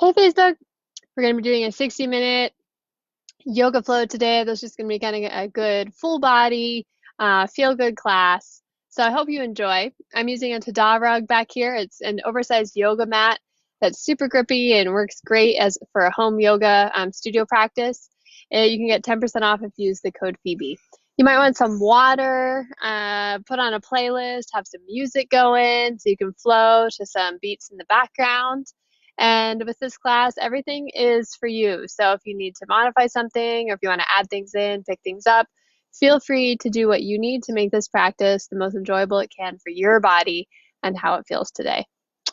Hey Facebook, we're going to be doing a 60-minute yoga flow today. That's just going to be kind of a good full body, feel good class. So I hope you enjoy. I'm using a Tada rug back here. It's an oversized yoga mat that's super grippy and works great as for a home yoga studio practice. You can get 10% off if you use the code Phoebe. You might want some water, put on a playlist, have some music going so you can flow to some beats in the background. And with this class, everything is for you. So if you need to modify something or if you want to add things in, pick things up, feel free to do what you need to make this practice the most enjoyable it can for your body and how it feels today.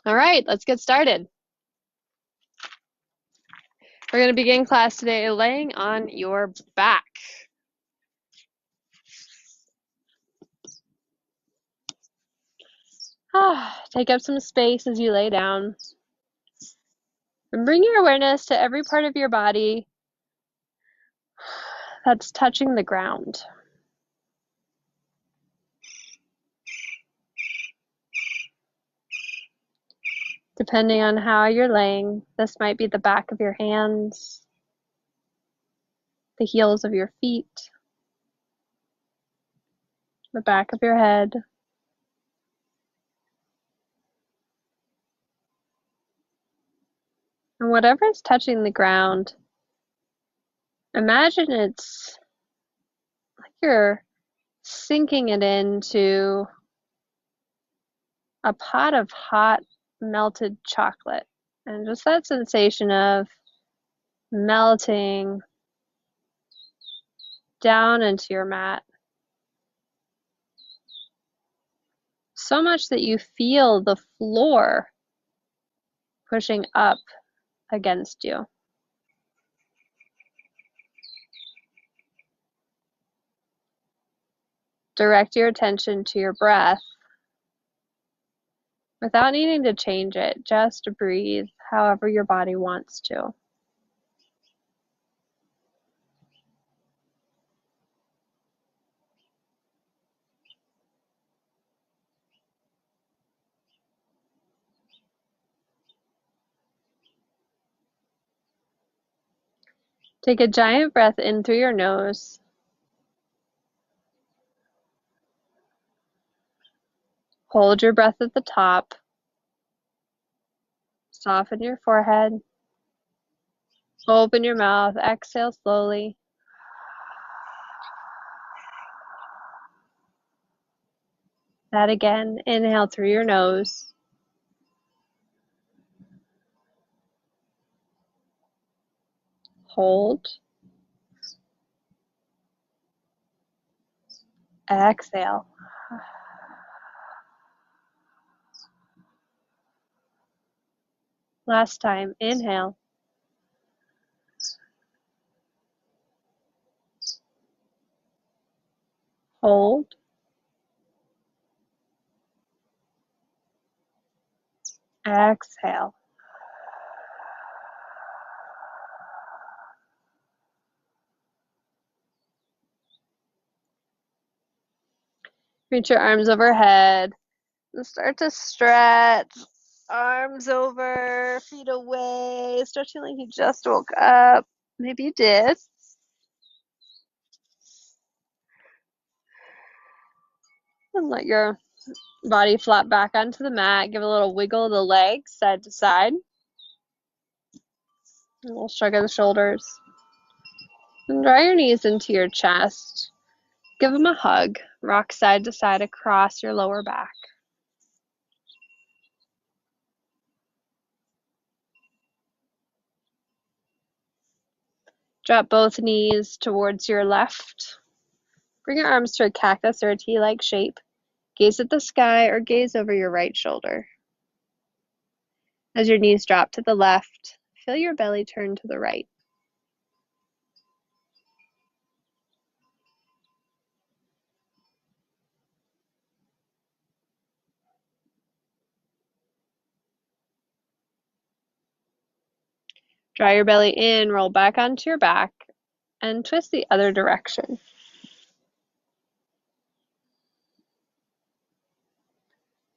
All right, let's get started. We're going to begin class today laying on your back. Take up some space as you lay down. And bring your awareness to every part of your body that's touching the ground. Depending on how you're laying, this might be the back of your hands, the heels of your feet, the back of your head. And whatever is touching the ground, imagine it's like you're sinking it into a pot of hot melted chocolate. And just that sensation of melting down into your mat. So much that you feel the floor pushing up against you. Direct your attention to your breath without needing to change it. Just breathe however your body wants to. Take a giant breath in through your nose. Hold your breath at the top. Soften your forehead. Open your mouth. Exhale slowly. That again. Inhale through your nose. Hold. Exhale. Last time. Inhale. Hold. Exhale. Reach your arms overhead and start to stretch. Arms over, feet away, stretching like you just woke up. Maybe you did. And let your body flop back onto the mat. Give a little wiggle of the legs side to side. A little shrug of the shoulders. And draw your knees into your chest. Give them a hug. Rock side to side across your lower back. Drop both knees towards your left. Bring your arms to a cactus or a T-like shape. Gaze at the sky or gaze over your right shoulder. As your knees drop to the left, feel your belly turn to the right. Draw your belly in, roll back onto your back, and twist the other direction.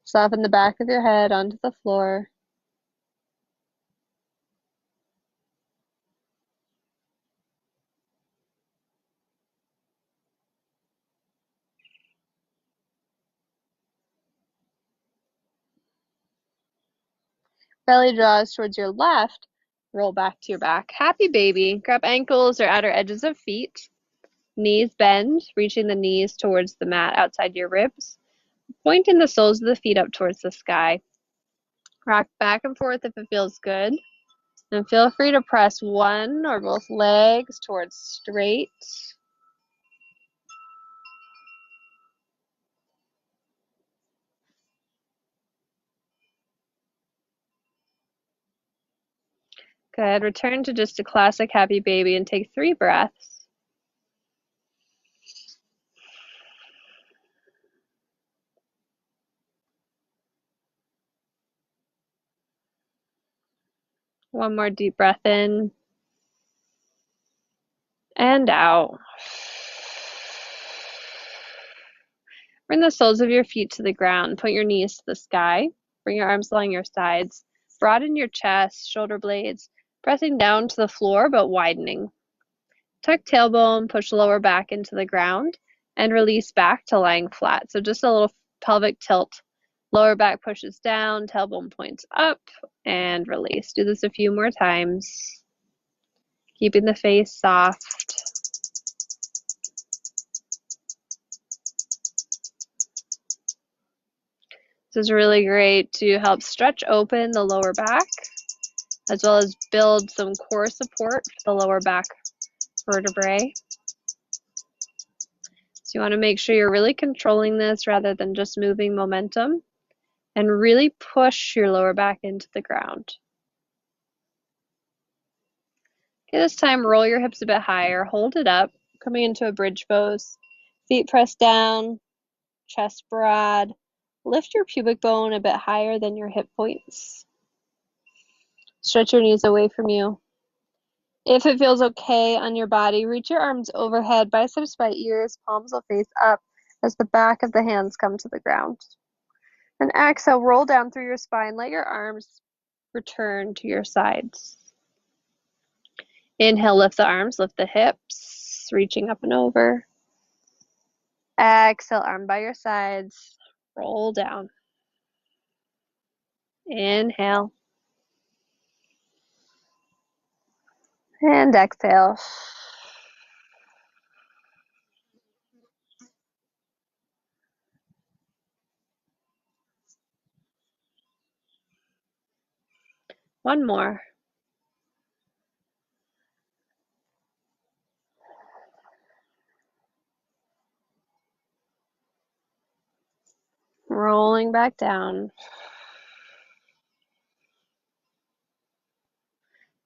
Soften the back of your head onto the floor. Belly draws towards your left. Roll back to your back. Happy baby. Grab ankles or outer edges of feet. Knees bend, reaching the knees towards the mat outside your ribs. Pointing the soles of the feet up towards the sky. Rock back and forth if it feels good. And feel free to press one or both legs towards straight. Good. Return to just a classic happy baby and take 3 breaths. One more deep breath in and out. Bring the soles of your feet to the ground. Point your knees to the sky. Bring your arms along your sides. Broaden your chest, shoulder blades, pressing down to the floor but widening. Tuck tailbone, push lower back into the ground, and release back to lying flat. So just a little pelvic tilt. Lower back pushes down, tailbone points up, and release. Do this a few more times. Keeping the face soft. This is really great to help stretch open the lower back, as well as build some core support for the lower back vertebrae. So you want to make sure you're really controlling this rather than just moving momentum, and really push your lower back into the ground. Okay, this time roll your hips a bit higher, hold it up, coming into a bridge pose. Feet pressed down, chest broad. Lift your pubic bone a bit higher than your hip points. Stretch your knees away from you. If it feels okay on your body, reach your arms overhead, biceps by ears, palms will face up as the back of the hands come to the ground. And exhale, roll down through your spine. Let your arms return to your sides. Inhale, lift the arms, lift the hips, reaching up and over. Exhale, arm by your sides, roll down. Inhale. And exhale. One more. Rolling back down.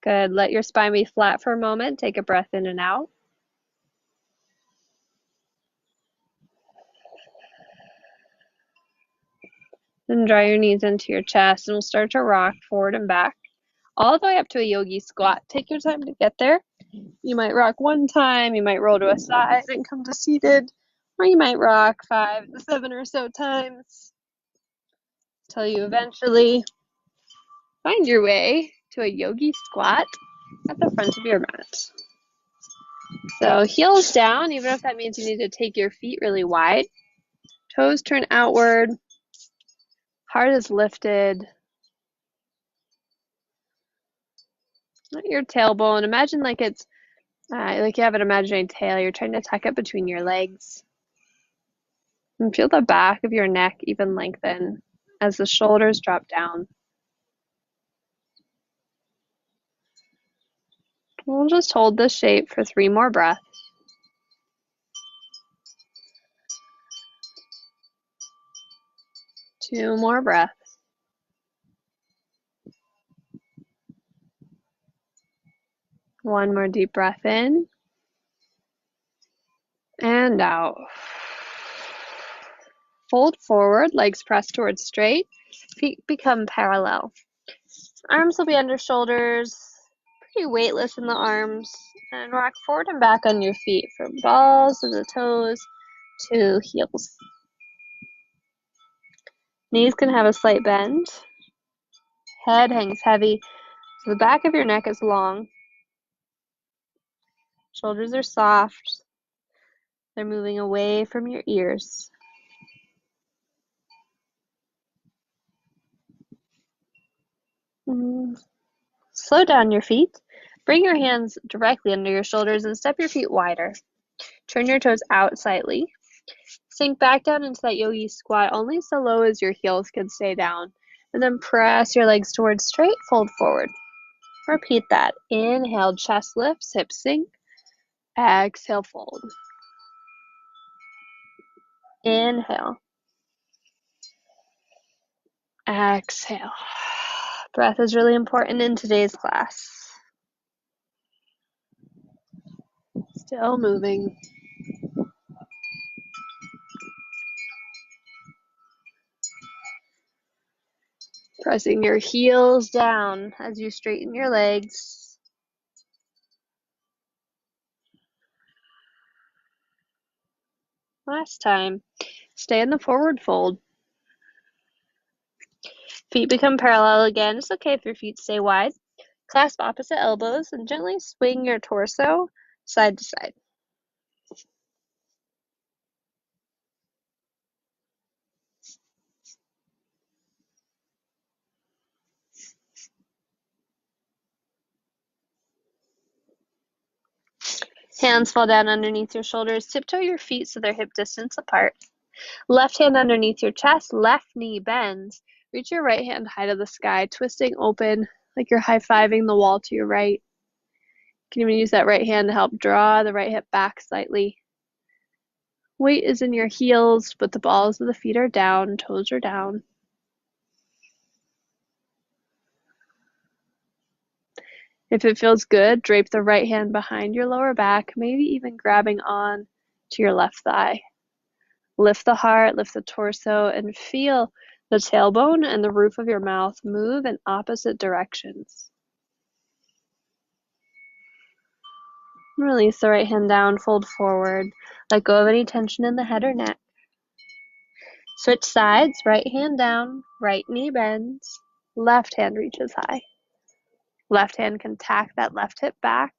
Good. Let your spine be flat for a moment. Take a breath in and out. Then draw your knees into your chest, and we'll start to rock forward and back, all the way up to a yogi squat. Take your time to get there. You might rock one time, you might roll to a side and come to seated, or you might rock 5 to 7 or so times until you eventually find your way to a yogi squat at the front of your mat. So heels down, even if that means you need to take your feet really wide. Toes turn outward. Heart is lifted. Let your tailbone, imagine like it's like you have an imaginary tail. You're trying to tuck it between your legs. And feel the back of your neck even lengthen as the shoulders drop down. We'll just hold this shape for 3 more breaths. Two more breaths. One more deep breath in and out. Fold forward, legs pressed towards straight, feet become parallel. Arms will be under shoulders, pretty weightless in the arms, and rock forward and back on your feet from balls to the toes to heels. Knees can have a slight bend. Head hangs heavy, so the back of your neck is long. Shoulders are soft. They're moving away from your ears. Slow down your feet. Bring your hands directly under your shoulders and step your feet wider. Turn your toes out slightly. Sink back down into that yogi squat only so low as your heels can stay down. And then press your legs towards straight, fold forward. Repeat that. Inhale, chest lifts, hips sink. Exhale, fold. Inhale. Exhale. Breath is really important in today's class. Still moving. Pressing your heels down as you straighten your legs. Last time. Stay in the forward fold. Feet become parallel again. It's okay if your feet stay wide. Clasp opposite elbows and gently swing your torso side to side. Hands fall down underneath your shoulders. Tiptoe your feet so they're hip distance apart. Left hand underneath your chest. Left knee bends. Reach your right hand high to the sky, twisting open like you're high-fiving the wall to your right. You can even use that right hand to help draw the right hip back slightly. Weight is in your heels, but the balls of the feet are down, toes are down. If it feels good, drape the right hand behind your lower back, maybe even grabbing on to your left thigh. Lift the heart, lift the torso, and feel the tailbone and the roof of your mouth move in opposite directions. Release the right hand down, fold forward. Let go of any tension in the head or neck. Switch sides, right hand down, right knee bends, left hand reaches high. Left hand can tack that left hip back.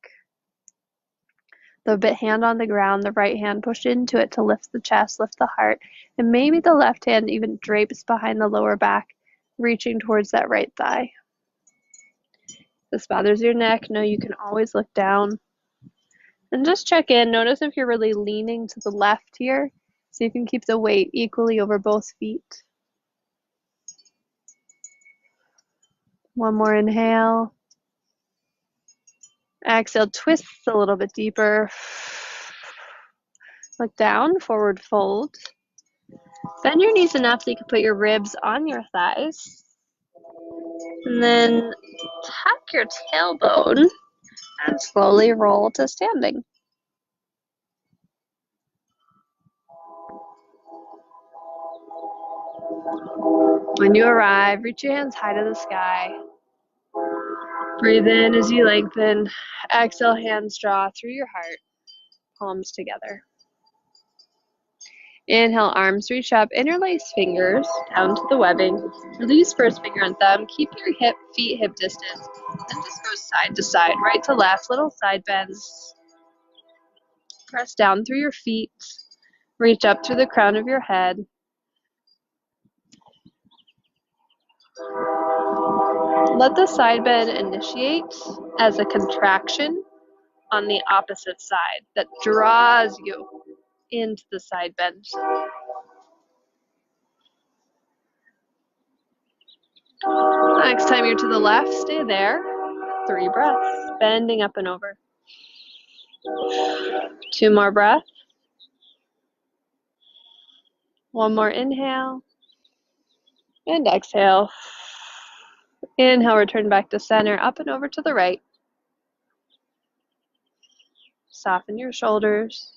The hand on the ground, the right hand push into it to lift the chest, lift the heart, and maybe the left hand even drapes behind the lower back, reaching towards that right thigh. If this bothers your neck, know you can always look down. And just check in. Notice if you're really leaning to the left here, so you can keep the weight equally over both feet. One more inhale. Exhale, twists a little bit deeper. Look down, forward fold. Bend your knees enough so you can put your ribs on your thighs. And then tuck your tailbone and slowly roll to standing. When you arrive, reach your hands high to the sky. Breathe in as you lengthen. Exhale, hands draw through your heart, palms together. Inhale, arms reach up, interlace fingers down to the webbing. Release first finger and thumb. Keep your feet hip distance. Then just go side to side, right to left, little side bends. Press down through your feet. Reach up through the crown of your head. Let the side bend initiate as a contraction on the opposite side that draws you into the side bend. Next time you're to the left, stay there. 3 breaths, bending up and over. 2 more breaths. 1 more inhale. And exhale. Inhale, return back to center, up and over to the right. Soften your shoulders.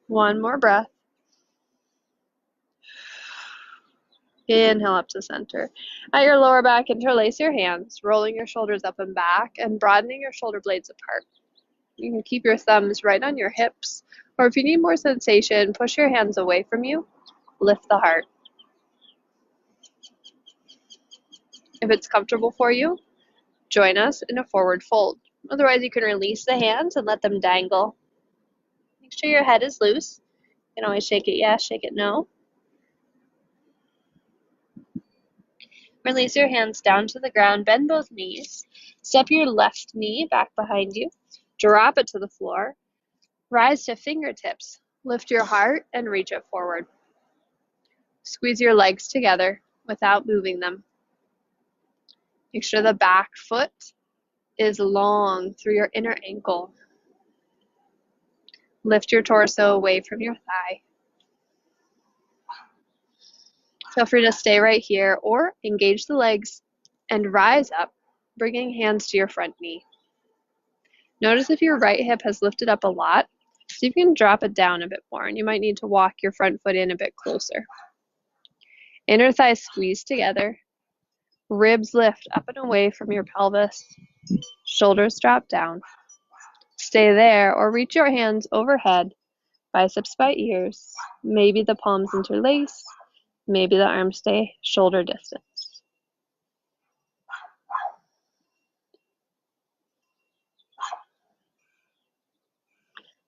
1 more breath. Inhale up to center. At your lower back, interlace your hands, rolling your shoulders up and back and broadening your shoulder blades apart. You can keep your thumbs right on your hips, or if you need more sensation, push your hands away from you. Lift the heart. If it's comfortable for you, join us in a forward fold. Otherwise, you can release the hands and let them dangle. Make sure your head is loose. You can always shake it yes, shake it no. Release your hands down to the ground, bend both knees. Step your left knee back behind you. Drop it to the floor. Rise to fingertips. Lift your heart and reach it forward. Squeeze your legs together without moving them. Make sure the back foot is long through your inner ankle. Lift your torso away from your thigh. Feel free to stay right here or engage the legs and rise up, bringing hands to your front knee. Notice if your right hip has lifted up a lot, see if you can drop it down a bit more, and you might need to walk your front foot in a bit closer. Inner thighs squeeze together. Ribs lift up and away from your pelvis. Shoulders drop down. Stay there or reach your hands overhead, biceps by ears. Maybe the palms interlace. Maybe the arms stay shoulder distance.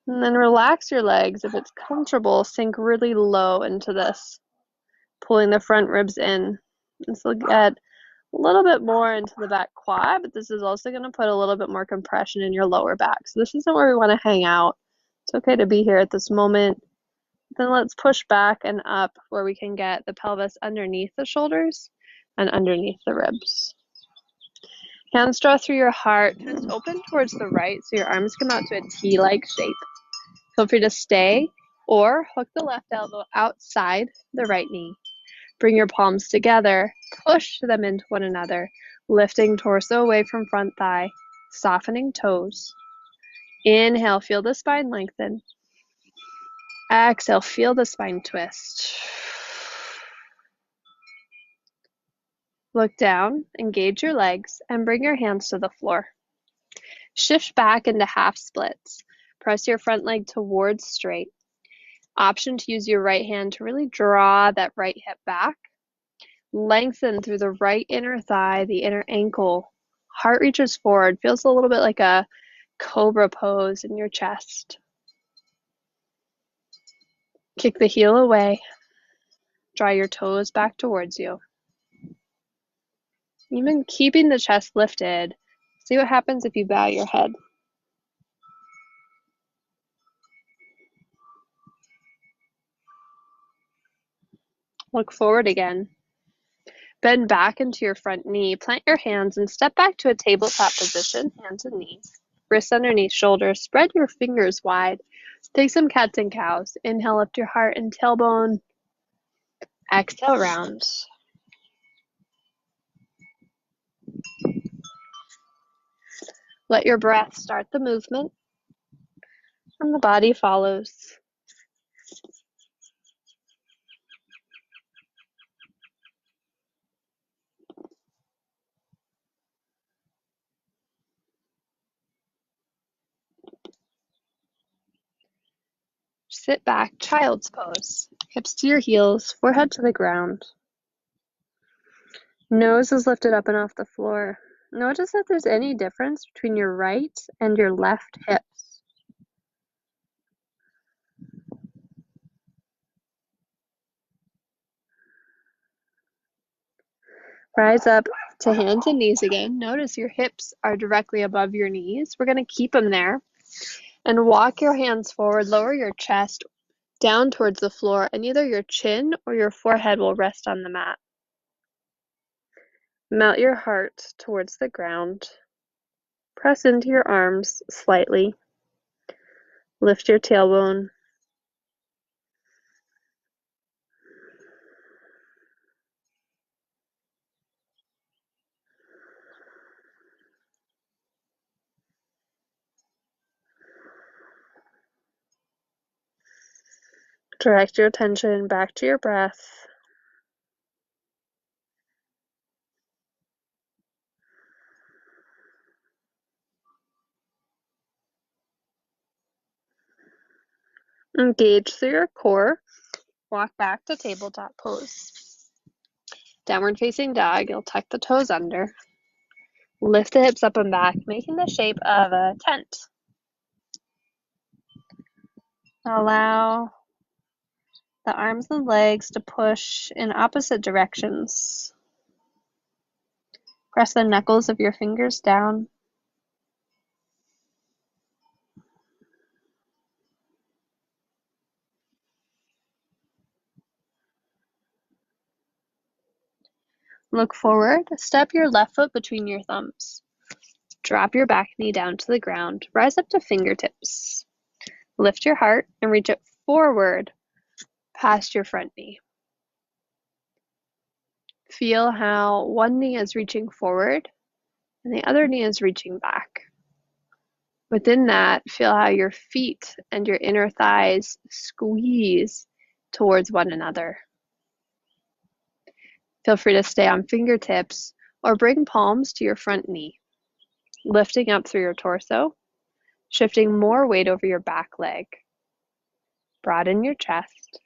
And then relax your legs. If it's comfortable, sink really low into this, pulling the front ribs in. This will get a little bit more into the back quad, but this is also going to put a little bit more compression in your lower back. So this isn't where we want to hang out. It's okay to be here at this moment. Then let's push back and up where we can get the pelvis underneath the shoulders and underneath the ribs. Hands draw through your heart, twist open towards the right so your arms come out to a T-like shape. Feel free to stay or hook the left elbow outside the right knee. Bring your palms together, push them into one another, lifting torso away from front thigh, softening toes. Inhale, feel the spine lengthen. Exhale, feel the spine twist. Look down, engage your legs, and bring your hands to the floor. Shift back into half splits. Press your front leg towards straight. Option to use your right hand to really draw that right hip back. Lengthen through the right inner thigh, the inner ankle. Heart reaches forward. Feels a little bit like a cobra pose in your chest. Kick the heel away. Draw your toes back towards you. Even keeping the chest lifted, see what happens if you bow your head. Look forward again. Bend back into your front knee. Plant your hands and step back to a tabletop position, hands and knees. Wrists underneath shoulders. Spread your fingers wide. Take some cats and cows. Inhale, lift your heart and tailbone. Exhale, round. Let your breath start the movement, and the body follows. Sit back, child's pose. Hips to your heels, forehead to the ground. Nose is lifted up and off the floor. Notice if there's any difference between your right and your left hips. Rise up to hands and knees again. Notice your hips are directly above your knees. We're going to keep them there. And walk your hands forward, lower your chest down towards the floor, and either your chin or your forehead will rest on the mat. Melt your heart towards the ground. Press into your arms slightly. Lift your tailbone. Direct your attention back to your breath. Engage through your core. Walk back to tabletop pose. Downward facing dog, you'll tuck the toes under. Lift the hips up and back, making the shape of a tent. Allow the arms and legs to push in opposite directions. Press the knuckles of your fingers down. Look forward. Step your left foot between your thumbs. Drop your back knee down to the ground. Rise up to fingertips. Lift your heart and reach it forward past your front knee. Feel how one knee is reaching forward and the other knee is reaching back. Within that, feel how your feet and your inner thighs squeeze towards one another. Feel free to stay on fingertips or bring palms to your front knee, lifting up through your torso, shifting more weight over your back leg. Broaden your chest.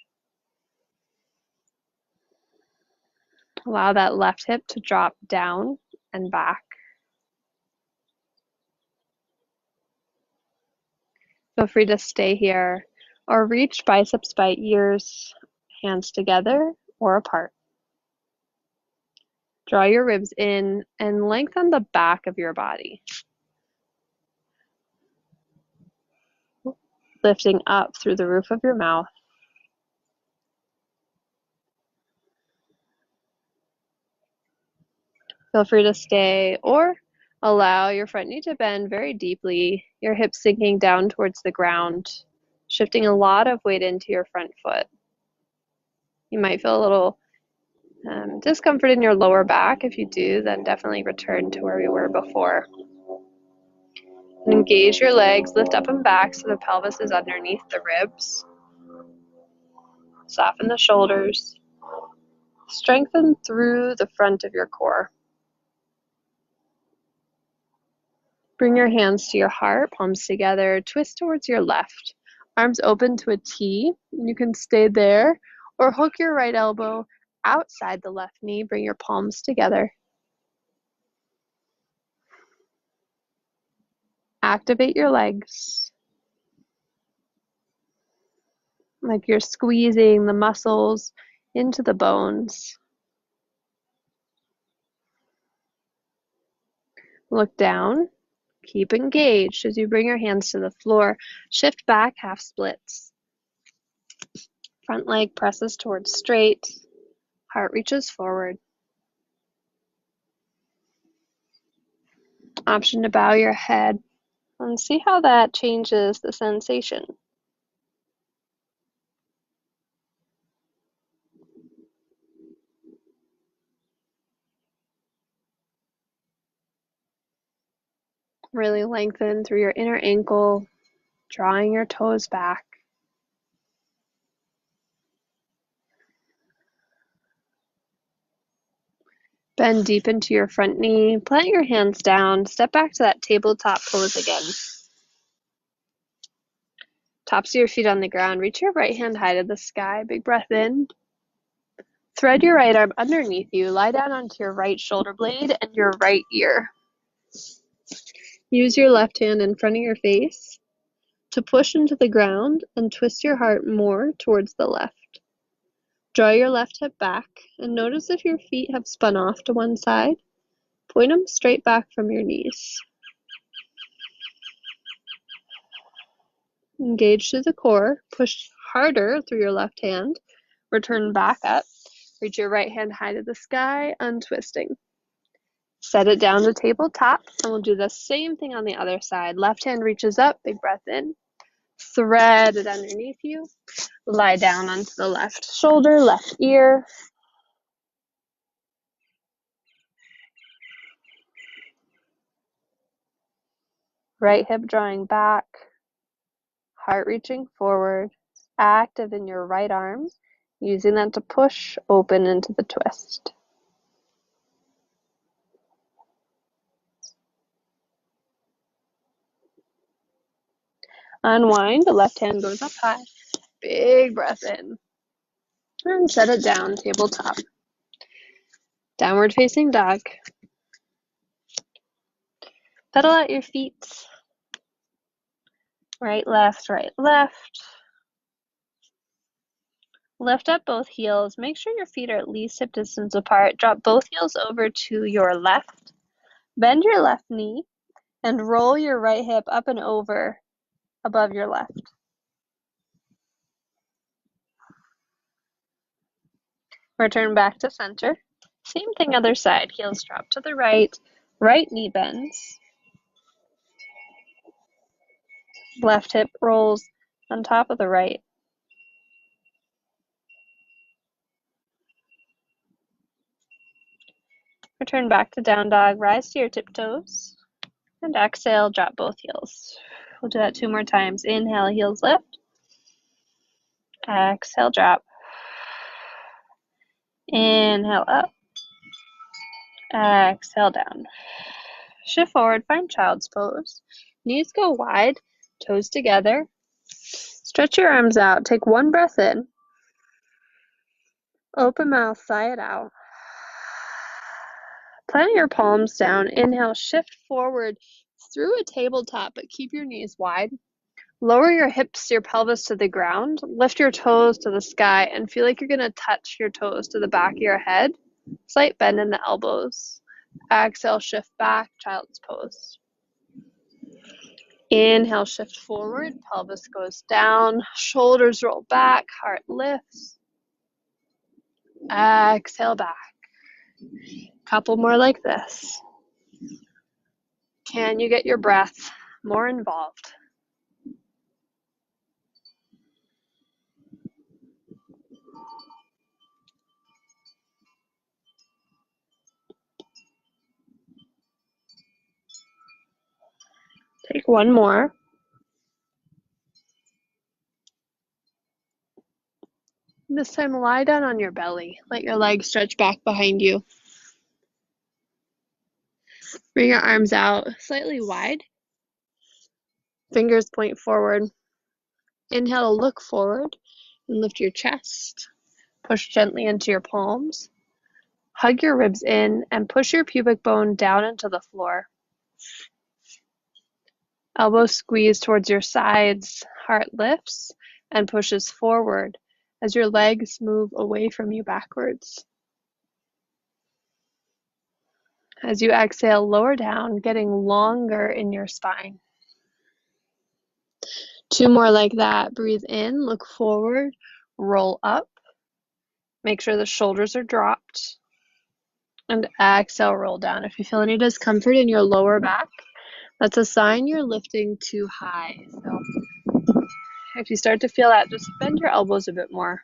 Allow that left hip to drop down and back. Feel free to stay here or reach biceps by ears, hands together or apart. Draw your ribs in and lengthen the back of your body. Lifting up through the roof of your mouth. Feel free to stay or allow your front knee to bend very deeply, your hips sinking down towards the ground, shifting a lot of weight into your front foot. You might feel a little discomfort in your lower back. If you do, then definitely return to where we were before. And engage your legs, lift up and back so the pelvis is underneath the ribs. Soften the shoulders. Strengthen through the front of your core. Bring your hands to your heart, palms together, twist towards your left. Arms open to a T. You can stay there or hook your right elbow outside the left knee. Bring your palms together. Activate your legs. Like you're squeezing the muscles into the bones. Look down. Keep engaged as you bring your hands to the floor. Shift back, half splits. Front leg presses towards straight. Heart reaches forward. Option to bow your head and see how that changes the sensation. Really lengthen through your inner ankle, drawing your toes back. Bend deep into your front knee, plant your hands down, step back to that tabletop pose again. Tops of your feet on the ground, reach your right hand high to the sky, big breath in. Thread your right arm underneath you, lie down onto your right shoulder blade and your right ear. Use your left hand in front of your face to push into the ground and twist your heart more towards the left. Draw your left hip back and notice if your feet have spun off to one side. Point them straight back from your knees. Engage through the core. Push harder through your left hand. Return back up. Reach your right hand high to the sky, untwisting. Set it down to tabletop, and we'll do the same thing on the other side. Left hand reaches up, big breath in. Thread it underneath you. Lie down onto the left shoulder, left ear. Right hip drawing back. Heart reaching forward. Active in your right arm, using that to push open into the twist. Unwind, the left hand goes up high. Big breath in. And set it down, tabletop. Downward facing dog. Pedal out your feet. Right, left, right, left. Lift up both heels. Make sure your feet are at least hip distance apart. Drop both heels over to your left. Bend your left knee and roll your right hip up and over above your left. Return back to center. Same thing other side. Heels drop to the right. Right knee bends. Left hip rolls on top of the right. Return back to down dog. Rise to your tiptoes. And exhale, drop both heels. We'll do that 2 more times. Inhale, heels lift. Exhale, drop. Inhale, up. Exhale, down. Shift forward, find child's pose. Knees go wide, toes together. Stretch your arms out. Take 1 breath in. Open mouth, sigh it out. Plant your palms down. Inhale, shift forward through a tabletop, but keep your knees wide. Lower your hips, your pelvis to the ground. Lift your toes to the sky and feel like you're going to touch your toes to the back of your head. Slight bend in the elbows. Exhale, shift back, child's pose. Inhale, shift forward, pelvis goes down, shoulders roll back, heart lifts. Exhale back. Couple more like this. Can you get your breath more involved? Take 1 more. This time lie down on your belly. Let your legs stretch back behind you. Bring your arms out slightly wide. Fingers point forward. Inhale, look forward and lift your chest. Push gently into your palms. Hug your ribs in and push your pubic bone down into the floor. Elbows squeeze towards your sides. Heart lifts and pushes forward as your legs move away from you backwards. As you exhale, lower down, getting longer in your spine. 2 more like that. Breathe in, look forward, roll up. Make sure the shoulders are dropped. And exhale, roll down. If you feel any discomfort in your lower back, that's a sign you're lifting too high. So if you start to feel that, just bend your elbows a bit more.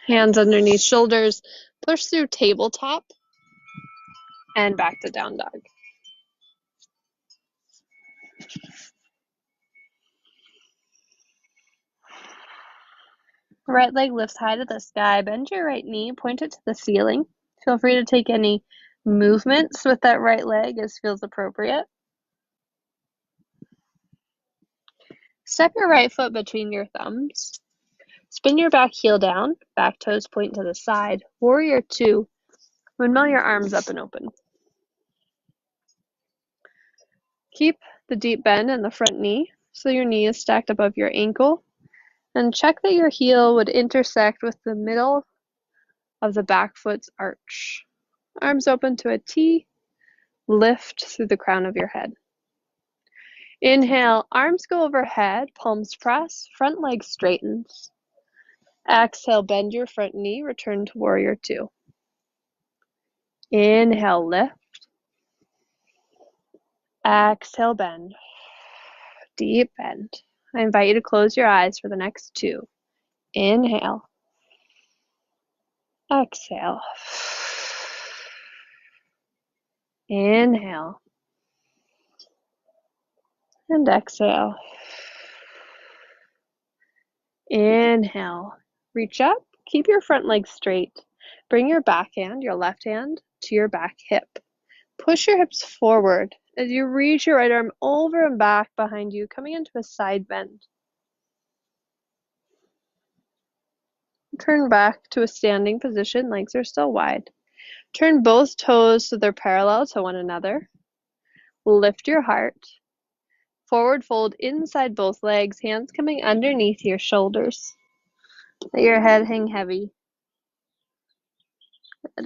Hands underneath shoulders, push through tabletop, and back to down dog. Right leg lifts high to the sky. Bend your right knee, point it to the ceiling. Feel free to take any movements with that right leg as feels appropriate. Step your right foot between your thumbs. Spin your back heel down. Back toes point to the side. Warrior 2. Windmill your arms up and open. Keep the deep bend in the front knee so your knee is stacked above your ankle. And check that your heel would intersect with the middle of the back foot's arch. Arms open to a T. Lift through the crown of your head. Inhale, arms go overhead, palms press, front leg straightens. Exhale, bend your front knee, return to warrior 2. Inhale, lift. Exhale, bend. Deep bend. I invite you to close your eyes for the next 2. Inhale. Exhale. Inhale. And exhale. Inhale. Reach up. Keep your front leg straight. Bring your back hand, your left hand, to your back hip. Push your hips forward as you reach your right arm over and back behind you, coming into a side bend. Turn back to a standing position, legs are still wide. Turn both toes so they're parallel to one another. Lift your heart. Forward fold inside both legs, hands coming underneath your shoulders. Let your head hang heavy.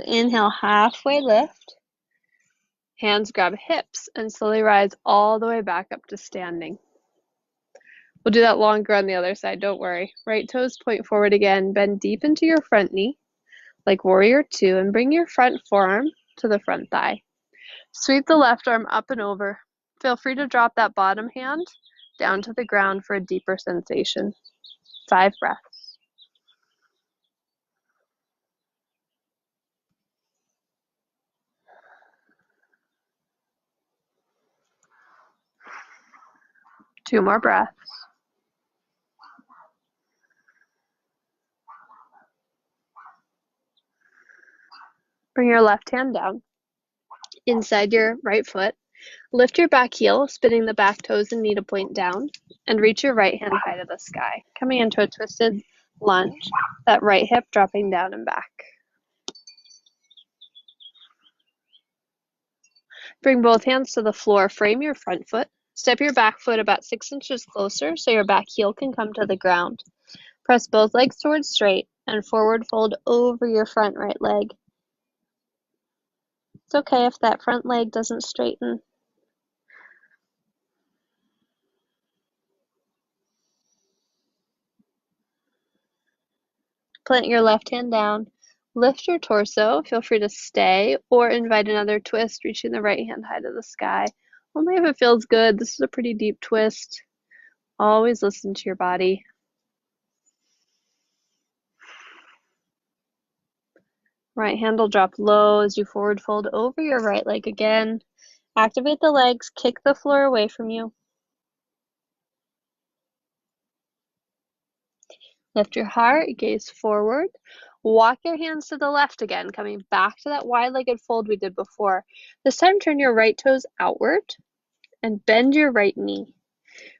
Inhale, halfway lift. Hands grab hips and slowly rise all the way back up to standing. We'll do that longer on the other side, don't worry. Right toes point forward again. Bend deep into your front knee, like warrior two, and bring your front forearm to the front thigh. Sweep the left arm up and over. Feel free to drop that bottom hand down to the ground for a deeper sensation. 5 breaths. Two more breaths. Bring your left hand down inside your right foot. Lift your back heel, spinning the back toes and knee to point down, and reach your right hand high to the sky. Coming into a twisted lunge, that right hip dropping down and back. Bring both hands to the floor, frame your front foot. Step your back foot about 6 inches closer so your back heel can come to the ground. Press both legs towards straight and forward fold over your front right leg. It's okay if that front leg doesn't straighten. Plant your left hand down. Lift your torso. Feel free to stay or invite another twist, reaching the right hand high to the sky. Only if it feels good. This is a pretty deep twist. Always listen to your body. Right hand will drop low as you forward fold over your right leg again. Activate the legs, kick the floor away from you. Lift your heart, gaze forward. Walk your hands to the left again, coming back to that wide-legged fold we did before. This time turn your right toes outward and bend your right knee.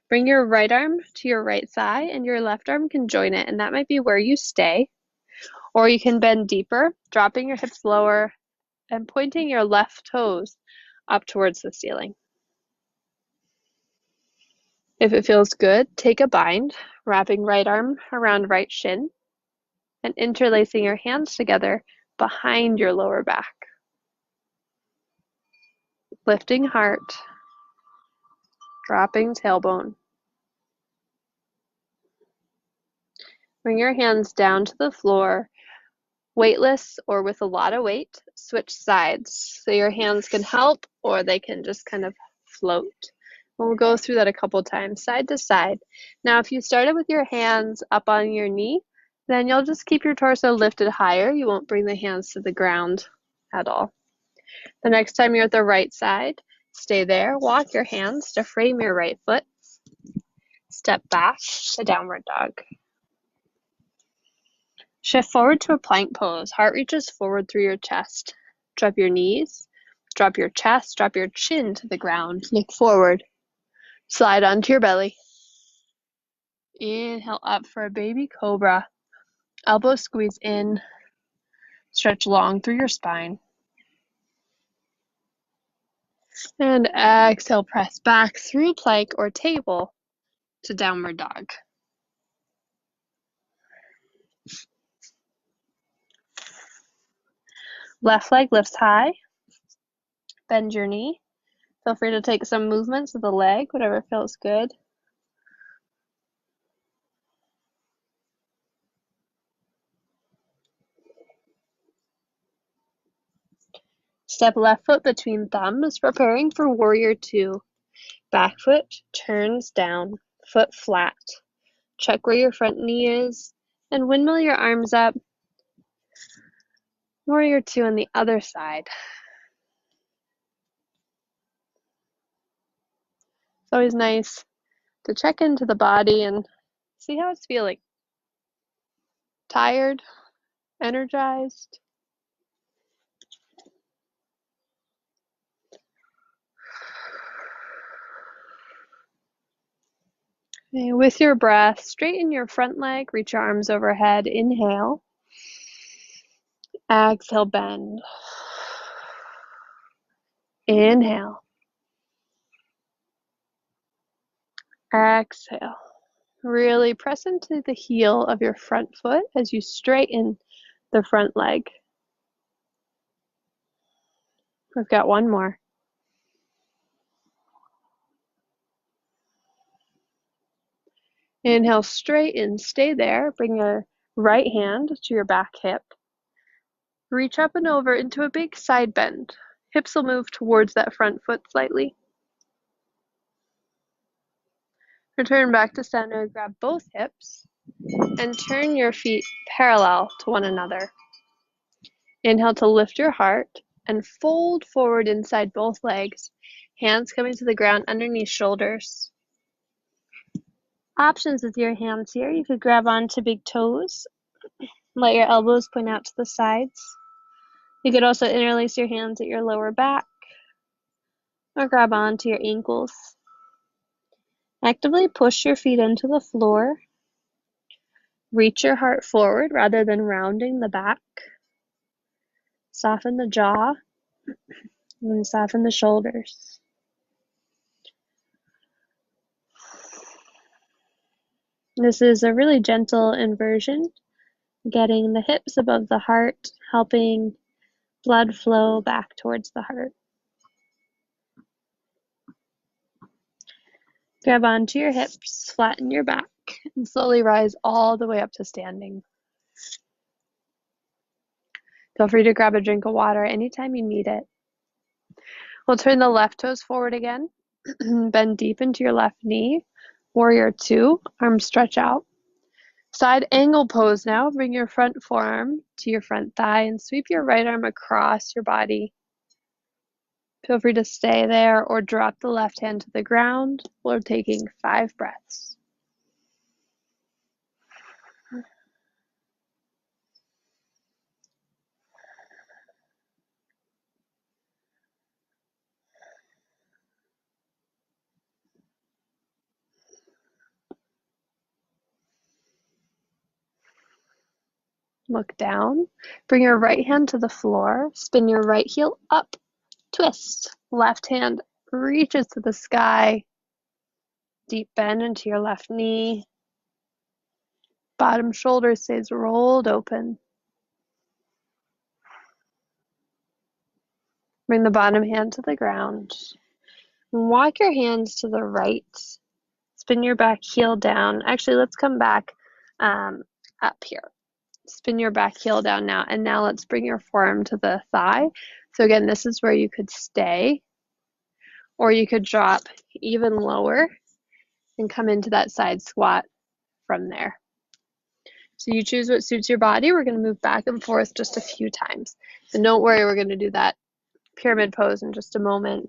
Bring your right arm to your right thigh and your left arm can join it, and that might be where you stay. Or you can bend deeper, dropping your hips lower and pointing your left toes up towards the ceiling. If it feels good, take a bind, wrapping right arm around right shin and interlacing your hands together behind your lower back. Lifting heart, dropping tailbone. Bring your hands down to the floor, weightless or with a lot of weight. Switch sides so your hands can help or they can just kind of float. We'll go through that a couple times, side to side. Now, if you started with your hands up on your knee, then you'll just keep your torso lifted higher. You won't bring the hands to the ground at all. The next time you're at the right side, stay there. Walk your hands to frame your right foot. Step back to downward dog. Shift forward to a plank pose. Heart reaches forward through your chest. Drop your knees, drop your chest, drop your chin to the ground. Look forward. Slide onto your belly. Inhale up for a baby cobra. Elbows squeeze in. Stretch long through your spine. And exhale, press back through plank or table to downward dog. Left leg lifts high. Bend your knee. Feel free to take some movements of the leg, whatever feels good. Step left foot between thumbs, preparing for warrior two. Back foot turns down, foot flat. Check where your front knee is, and windmill your arms up. Warrior two on the other side. It's always nice to check into the body and see how it's feeling. Tired? Energized? Okay, with your breath, straighten your front leg, reach your arms overhead. Inhale. Exhale, bend. Inhale. Exhale. Really press into the heel of your front foot as you straighten the front leg. We've got one more. Inhale, straighten, stay there. Bring your right hand to your back hip. Reach up and over into a big side bend. Hips will move towards that front foot slightly. Return back to center, grab both hips, and turn your feet parallel to one another. Inhale to lift your heart and fold forward inside both legs, hands coming to the ground underneath shoulders. Options with your hands here. You could grab onto big toes, let your elbows point out to the sides. You could also interlace your hands at your lower back or grab onto your ankles. Actively push your feet into the floor. Reach your heart forward rather than rounding the back. Soften the jaw and soften the shoulders. This is a really gentle inversion, getting the hips above the heart, helping blood flow back towards the heart. Grab onto your hips, flatten your back, and slowly rise all the way up to standing. Feel free to grab a drink of water anytime you need it. We'll turn the left toes forward again. Bend deep into your left knee. Warrior two, arms stretch out. Side angle pose now. Bring your front forearm to your front thigh and sweep your right arm across your body. Feel free to stay there or drop the left hand to the ground. We're taking 5 breaths. Look down. Bring your right hand to the floor. Spin your right heel up. Twist. Left hand reaches to the sky. Deep bend into your left knee. Bottom shoulder stays rolled open. Bring the bottom hand to the ground. Walk your hands to the right. Spin your back heel down. Actually, let's come back up here. Spin your back heel down now. And now let's bring your forearm to the thigh. So again, this is where you could stay, or you could drop even lower and come into that side squat from there. So you choose what suits your body. We're going to move back and forth just a few times. And don't worry, we're going to do that pyramid pose in just a moment.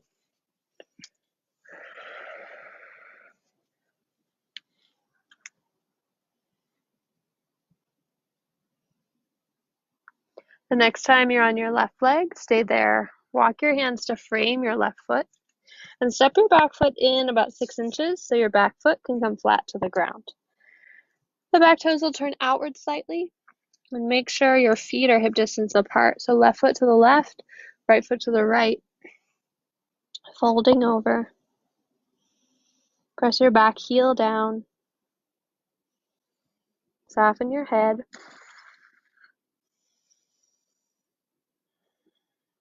The next time you're on your left leg, stay there. Walk your hands to frame your left foot and step your back foot in about 6 inches so your back foot can come flat to the ground. The back toes will turn outward slightly, and make sure your feet are hip distance apart. So left foot to the left, right foot to the right, folding over. Press your back heel down. Soften your head.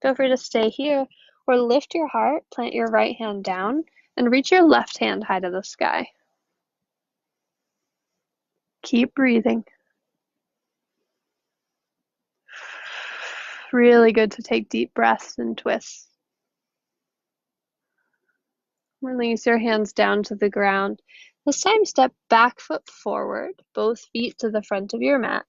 Feel free to stay here or lift your heart, plant your right hand down, and reach your left hand high to the sky. Keep breathing. Really good to take deep breaths and twists. Release your hands down to the ground. This time, step back foot forward, both feet to the front of your mat.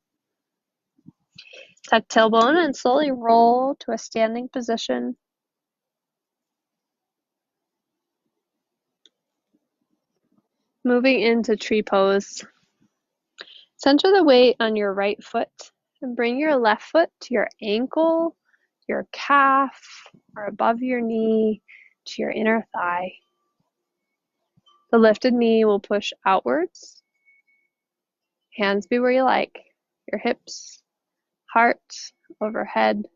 Tuck tailbone and slowly roll to a standing position. Moving into tree pose. Center the weight on your right foot and bring your left foot to your ankle, your calf, or above your knee to your inner thigh. The lifted knee will push outwards. Hands be where you like. Your hips, heart, overhead.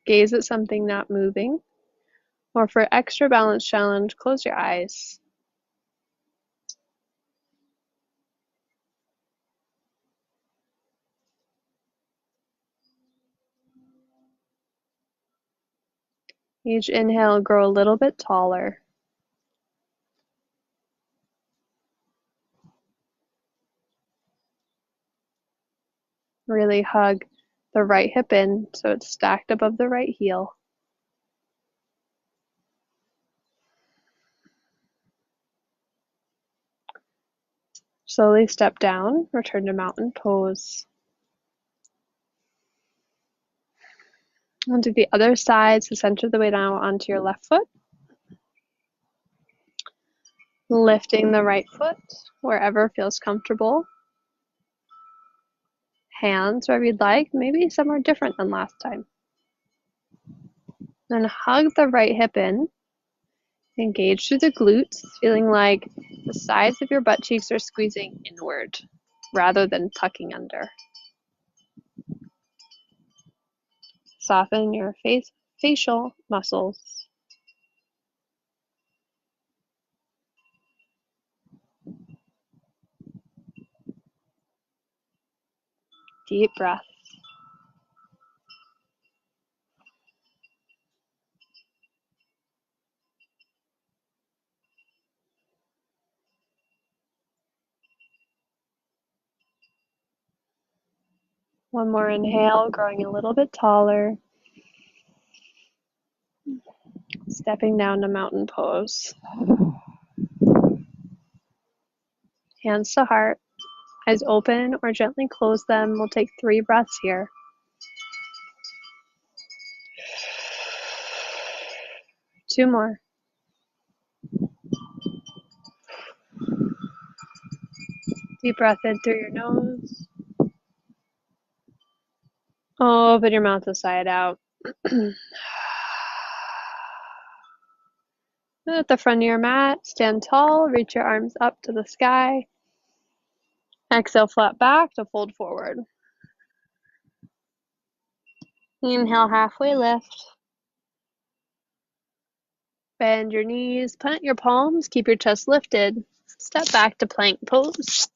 Gaze at something not moving. Or for extra balance challenge, close your eyes. Each inhale, grow a little bit taller. Really hug the right hip in so it's stacked above the right heel. Slowly step down, return to mountain pose. Onto the other side, so center the weight now onto your left foot. Lifting the right foot wherever feels comfortable. Hands wherever you'd like, maybe somewhere different than last time. Then hug the right hip in. Engage through the glutes, feeling like the sides of your butt cheeks are squeezing inward rather than tucking under. Soften your facial muscles. Deep breath. One more inhale, growing a little bit taller. Stepping down to mountain pose. Hands to heart. Eyes open or gently close them. We'll take 3 breaths here. Two more. Deep breath in through your nose. Open your mouth to sigh out. At the front of your mat, stand tall, reach your arms up to the sky. Exhale, flat back to fold forward. Inhale, halfway lift. Bend your knees, plant your palms, keep your chest lifted. Step back to plank pose.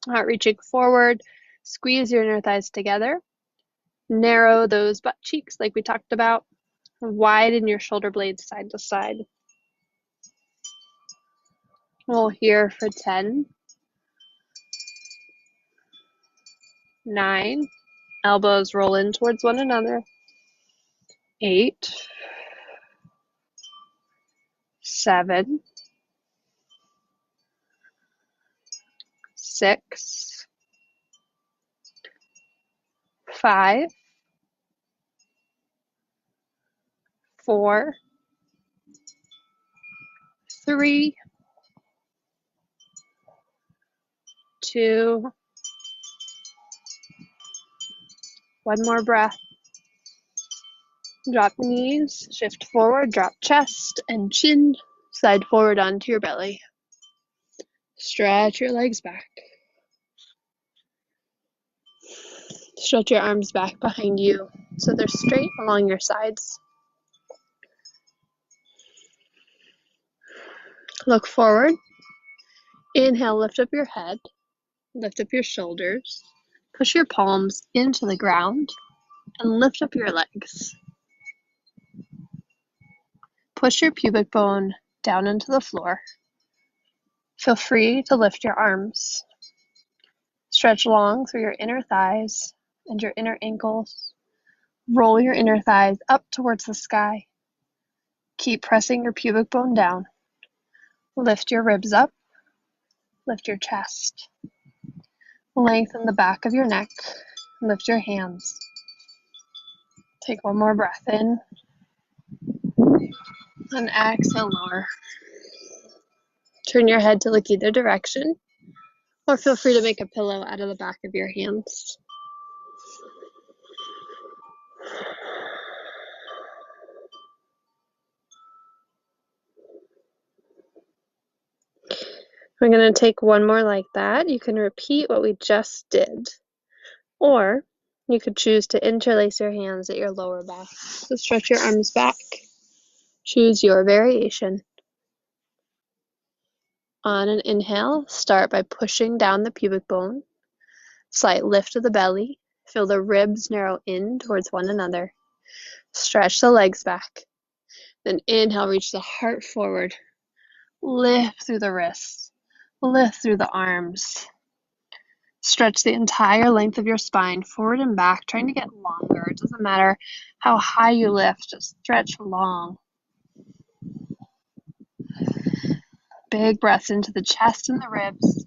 Heart reaching forward, squeeze your inner thighs together. Narrow those butt cheeks like we talked about. Widen your shoulder blades side to side. We'll here for 10, 9, elbows roll in towards one another. 8, 7, 6, 5, 4, 3, 2, one more breath. Drop knees, shift forward, drop chest and chin, slide forward onto your belly. Stretch your legs back. Stretch your arms back behind you so they're straight along your sides. Look forward. Inhale, lift up your head, lift up your shoulders, push your palms into the ground, and lift up your legs. Push your pubic bone down into the floor. Feel free to lift your arms. Stretch long through your inner thighs and your inner ankles. Roll your inner thighs up towards the sky. Keep pressing your pubic bone down. Lift your ribs up. Lift your chest. Lengthen the back of your neck. Lift your hands. Take one more breath in. And exhale, lower. Turn your head to look either direction, or feel free to make a pillow out of the back of your hands. We're going to take one more like that. You can repeat what we just did, or you could choose to interlace your hands at your lower back. So stretch your arms back. Choose your variation. On an inhale, start by pushing down the pubic bone. Slight lift of the belly. Feel the ribs narrow in towards one another. Stretch the legs back. Then inhale, reach the heart forward. Lift through the wrists. Lift through the arms. Stretch the entire length of your spine, forward and back, trying to get longer. It doesn't matter how high you lift, just stretch long. Big breaths into the chest and the ribs.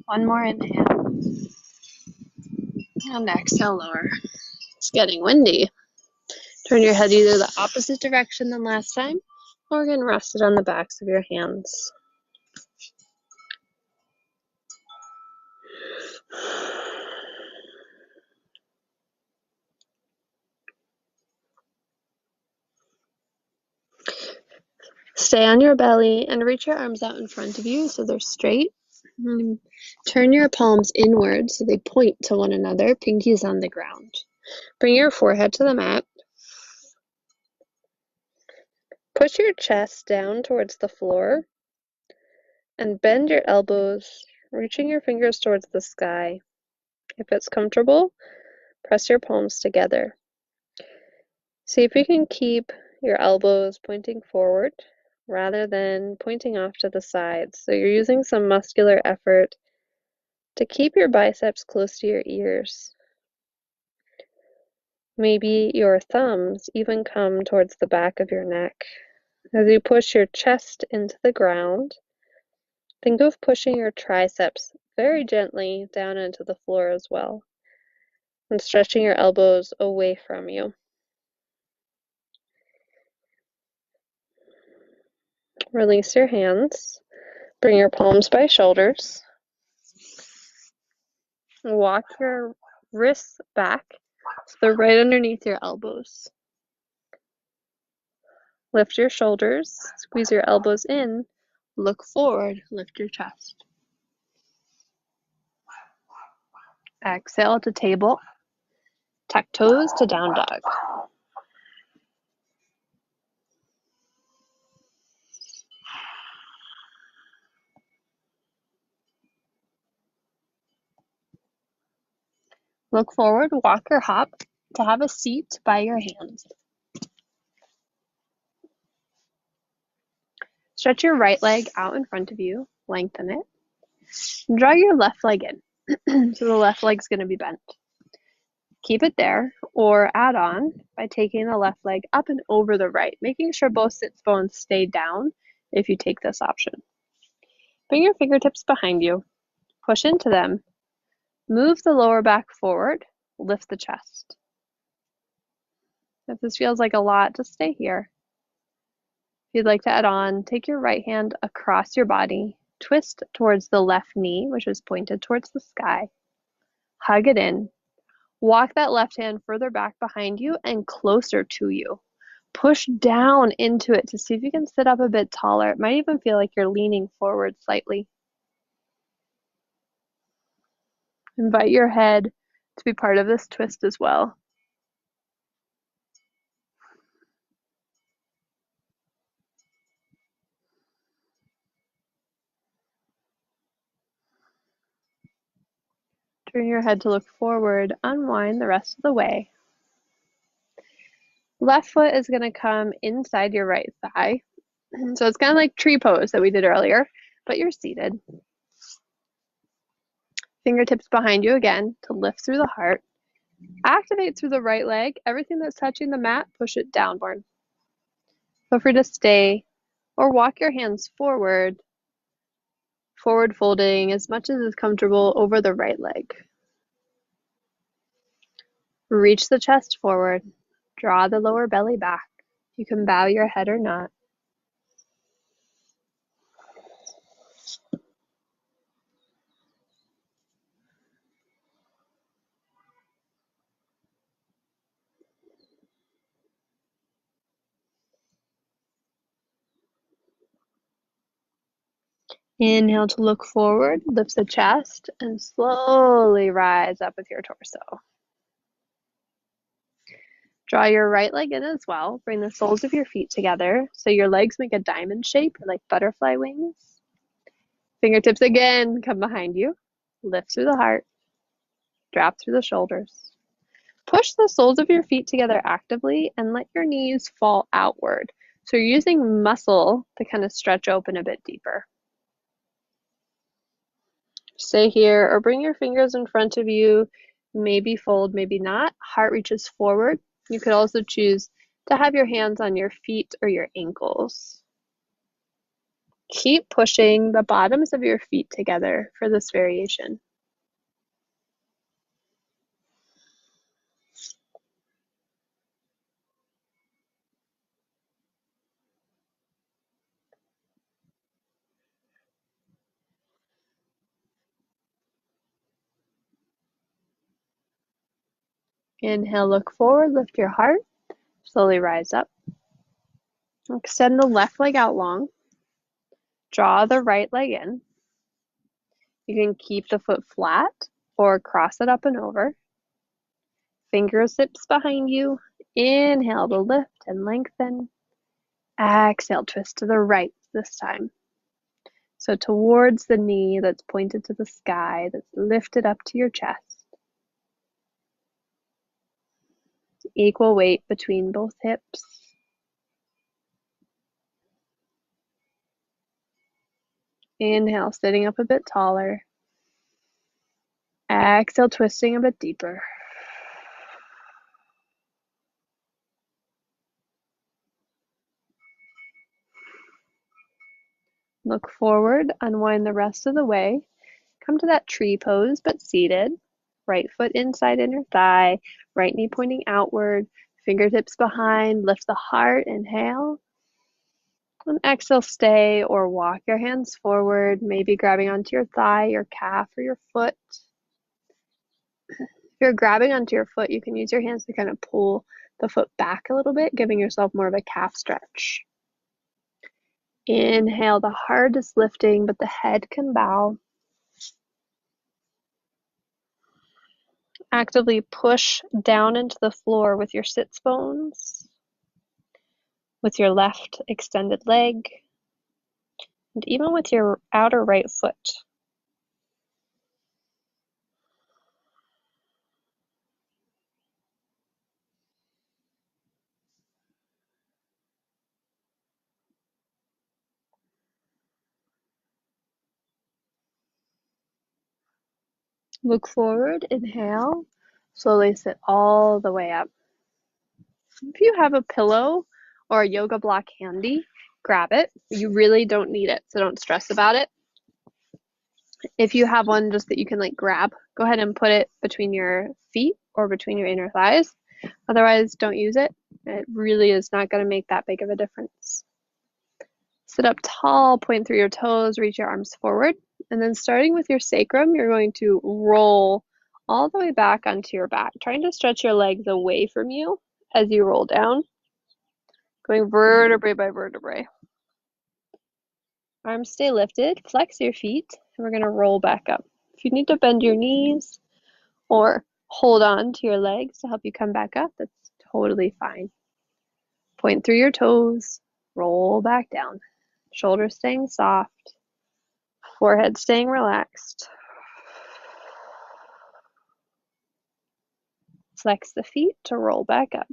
One more inhale. And exhale, lower. It's getting windy. Turn your head either the opposite direction than last time, or again, rest it on the backs of your hands. Stay on your belly and reach your arms out in front of you so they're straight. Turn your palms inward so they point to one another, pinkies on the ground. Bring your forehead to the mat. Push your chest down towards the floor and bend your elbows, reaching your fingers towards the sky. If it's comfortable, press your palms together. See if you can keep your elbows pointing forward rather than pointing off to the sides. So you're using some muscular effort to keep your biceps close to your ears. Maybe your thumbs even come towards the back of your neck. As you push your chest into the ground, think of pushing your triceps very gently down into the floor as well, and stretching your elbows away from you. Release your hands. Bring your palms by shoulders. Walk your wrists back so they're right underneath your elbows. Lift your shoulders, squeeze your elbows in, look forward, lift your chest. Exhale to table, tuck toes to down dog. Look forward, walk or hop to have a seat by your hands. Stretch your right leg out in front of you, lengthen it. And draw your left leg in. So the left leg's going to be bent. Keep it there or add on by taking the left leg up and over the right, making sure both sits bones stay down if you take this option. Bring your fingertips behind you, push into them, move the lower back forward, lift the chest. If this feels like a lot, just stay here. If you'd like to add on, take your right hand across your body, twist towards the left knee, which is pointed towards the sky. Hug it in. Walk that left hand further back behind you and closer to you. Push down into it to see if you can sit up a bit taller. It might even feel like you're leaning forward slightly. Invite your head to be part of this twist as well. Turn your head to look forward, unwind the rest of the way. Left foot is going to come inside your right thigh. So it's kind of like tree pose that we did earlier, but you're seated. Fingertips behind you again to lift through the heart. Activate through the right leg. Everything that's touching the mat, push it downward. Feel free to stay or walk your hands forward folding as much as is comfortable over the right leg. Reach the chest forward. Draw the lower belly back. You can bow your head or not. Inhale to look forward, lift the chest, and slowly rise up with your torso. Draw your right leg in as well. Bring the soles of your feet together so your legs make a diamond shape like butterfly wings. Fingertips again come behind you. Lift through the heart. strap through the shoulders. Push the soles of your feet together actively and let your knees fall outward. So you're using muscle to kind of stretch open a bit deeper. Stay here or bring your fingers in front of you. Maybe fold, maybe not. Heart reaches forward. You could also choose to have your hands on your feet or your ankles. Keep pushing the bottoms of your feet together for this variation. Inhale, look forward, lift your heart, slowly rise up. Extend the left leg out long. Draw the right leg in. You can keep the foot flat or cross it up and over. Fingertips behind you. Inhale to lift and lengthen. Exhale, twist to the right this time. So towards the knee that's pointed to the sky, that's lifted up to your chest. Equal weight between both hips. Inhale, sitting up a bit taller. Exhale, twisting a bit deeper. Look forward, unwind the rest of the way. Come to that tree pose, but seated. Right foot inside inner thigh, right knee pointing outward, fingertips behind, lift the heart, inhale. And exhale, stay or walk your hands forward, maybe grabbing onto your thigh, your calf, or your foot. If you're grabbing onto your foot, you can use your hands to kind of pull the foot back a little bit, giving yourself more of a calf stretch. Inhale, the heart is lifting, but the head can bow. Actively push down into the floor with your sits bones, with your left extended leg, and even with your outer right foot. Look forward, inhale, slowly sit all the way up. If you have a pillow or a yoga block handy, grab it. You really don't need it, so don't stress about it. If you have one just that you can like grab, go ahead and put it between your feet or between your inner thighs. Otherwise, don't use it. It really is not going to make that big of a difference. Sit up tall, point through your toes, reach your arms forward. And then starting with your sacrum, you're going to roll all the way back onto your back, trying to stretch your legs away from you as you roll down, going vertebrae by vertebrae. Arms stay lifted, flex your feet, and we're going to roll back up. If you need to bend your knees or hold on to your legs to help you come back up, that's totally fine. Point through your toes, roll back down. Shoulders staying soft, forehead staying relaxed. Flex the feet to roll back up.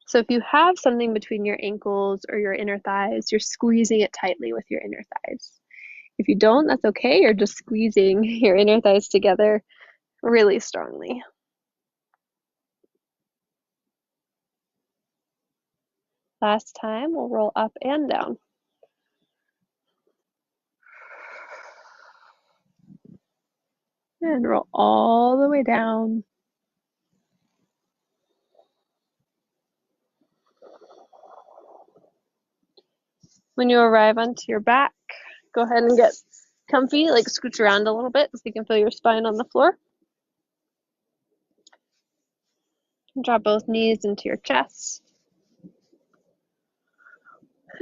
So if you have something between your ankles or your inner thighs, you're squeezing it tightly with your inner thighs. If you don't, that's okay. You're just squeezing your inner thighs together really strongly. Last time, we'll roll up and down. And roll all the way down. When you arrive onto your back, go ahead and get comfy, like scooch around a little bit so you can feel your spine on the floor. Drop both knees into your chest.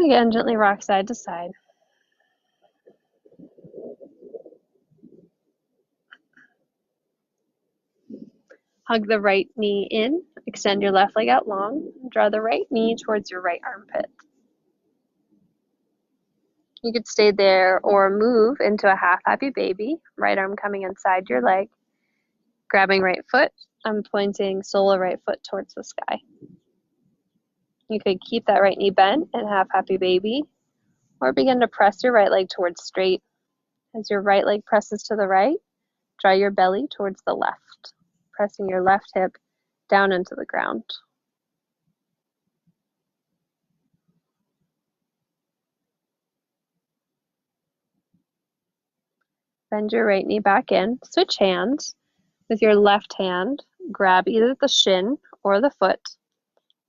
Again, gently rock side to side. Hug the right knee in, extend your left leg out long, draw the right knee towards your right armpit. You could stay there or move into a half happy baby, right arm coming inside your leg, grabbing right foot. I'm pointing sole of right foot towards the sky. You could keep that right knee bent and half happy baby, or begin to press your right leg towards straight. As your right leg presses to the right, draw your belly towards the left, pressing your left hip down into the ground. Bend your right knee back in. Switch hands. With your left hand, grab either the shin or the foot.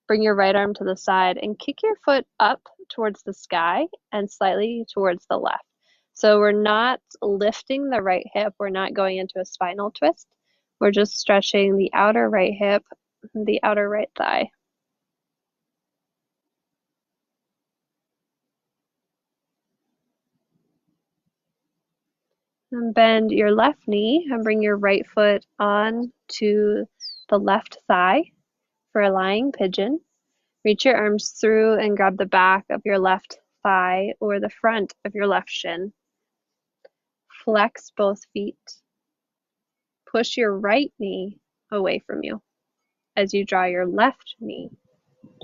Bring your right arm to the side and kick your foot up towards the sky and slightly towards the left. So we're not lifting the right hip. We're not going into a spinal twist. We're just stretching the outer right hip, the outer right thigh. And bend your left knee and bring your right foot on to the left thigh for a lying pigeon. Reach your arms through and grab the back of your left thigh or the front of your left shin. Flex both feet. Push your right knee away from you as you draw your left knee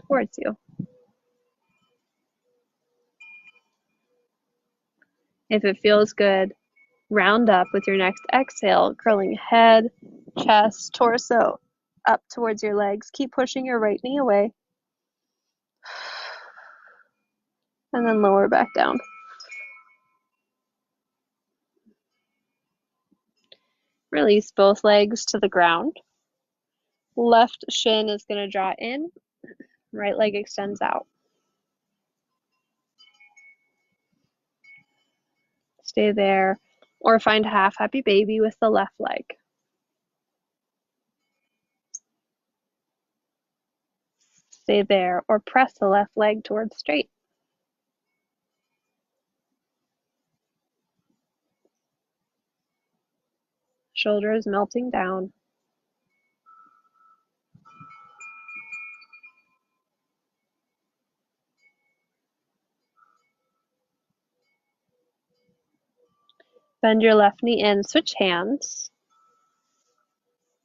towards you. If it feels good, round up with your next exhale, curling head, chest, torso up towards your legs. Keep pushing your right knee away. And then lower back down. Release both legs to the ground. Left shin is going to draw in. Right leg extends out. Stay there. Or find half happy baby with the left leg. Stay there. Or press the left leg towards straight. Shoulders melting down. Bend your left knee in. Switch hands.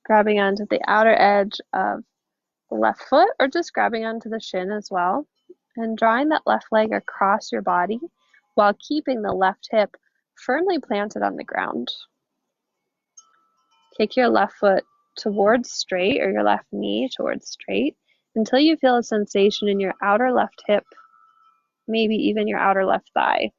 Grabbing onto the outer edge of the left foot or just grabbing onto the shin as well. And drawing that left leg across your body while keeping the left hip firmly planted on the ground. Kick your left foot towards straight or your left knee towards straight until you feel a sensation in your outer left hip, maybe even your outer left thigh.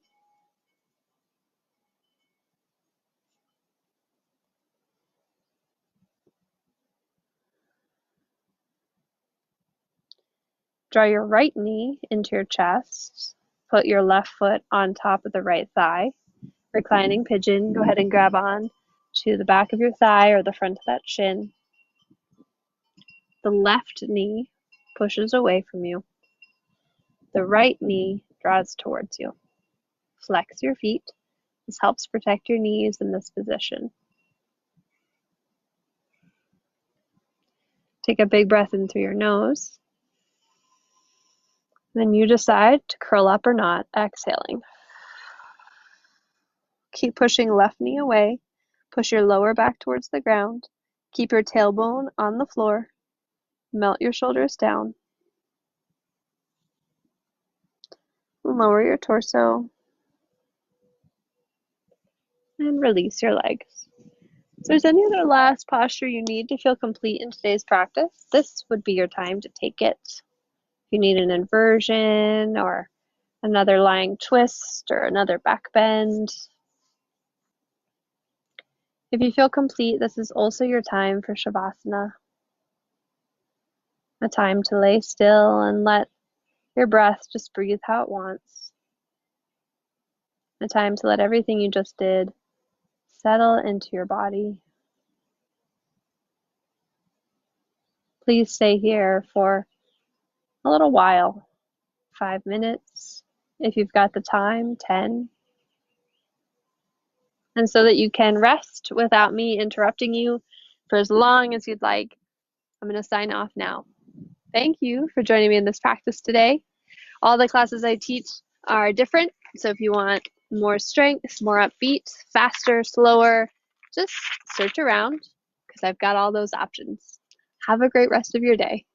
Draw your right knee into your chest. Put your left foot on top of the right thigh. Reclining pigeon, go ahead and grab on to the back of your thigh or the front of that shin. The left knee pushes away from you. The right knee draws towards you. Flex your feet. This helps protect your knees in this position. Take a big breath in through your nose. Then you decide to curl up or not, exhaling. Keep pushing left knee away. Push your lower back towards the ground. Keep your tailbone on the floor. Melt your shoulders down. Lower your torso. And release your legs. If there's any other last posture you need to feel complete in today's practice, this would be your time to take it. If you need an inversion or another lying twist or another back bend. If you feel complete, this is also your time for Shavasana. A time to lay still and let your breath just breathe how it wants. A time to let everything you just did settle into your body. Please stay here for a little while, 5 minutes, if you've got the time, 10. And so that you can rest without me interrupting you for as long as you'd like, I'm going to sign off now. Thank you for joining me in this practice today. All the classes I teach are different, So if you want more strength, more upbeat, faster, slower, just search around because I've got all those options. Have a great rest of your day.